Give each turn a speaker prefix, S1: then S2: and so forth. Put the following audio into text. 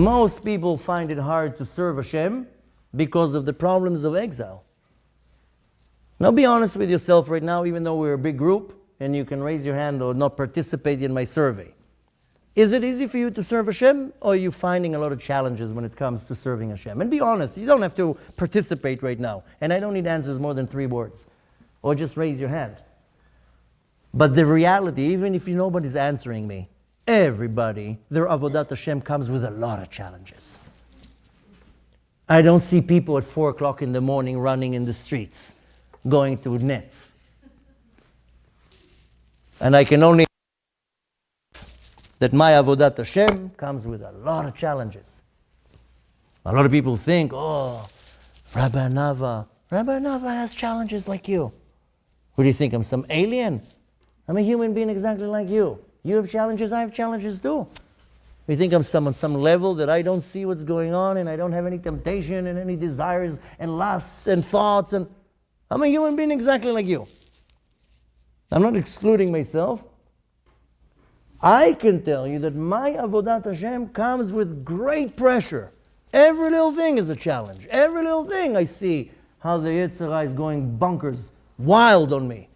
S1: Most people find it hard to serve Hashem because of the problems of exile. Now be honest with yourself right now, even though we're a big group, and you can raise your hand or not participate in my survey. Is it easy for you to serve Hashem, or are you finding a lot of challenges when it comes to serving Hashem? And be honest, you don't have to participate right now. And I don't need answers more than 3 words. Or just raise your hand. But the reality, even if nobody's answering me, everybody, their avodat Hashem comes with a lot of challenges. I don't see people at 4 o'clock in the morning running in the streets, going to nets. And I can only that my avodat Hashem comes with a lot of challenges. A lot of people think, oh, Rabbi Anava has challenges like you. What do you think, I'm some alien? I'm a human being exactly like you. You have challenges, I have challenges too. You think I'm on some level that I don't see what's going on and I don't have any temptation and any desires and lusts and thoughts, and I'm a human being exactly like you. I'm not excluding myself. I can tell you that my avodat Hashem comes with great pressure. Every little thing is a challenge. Every little thing I see how the Yetzer Hara is going bonkers, wild on me.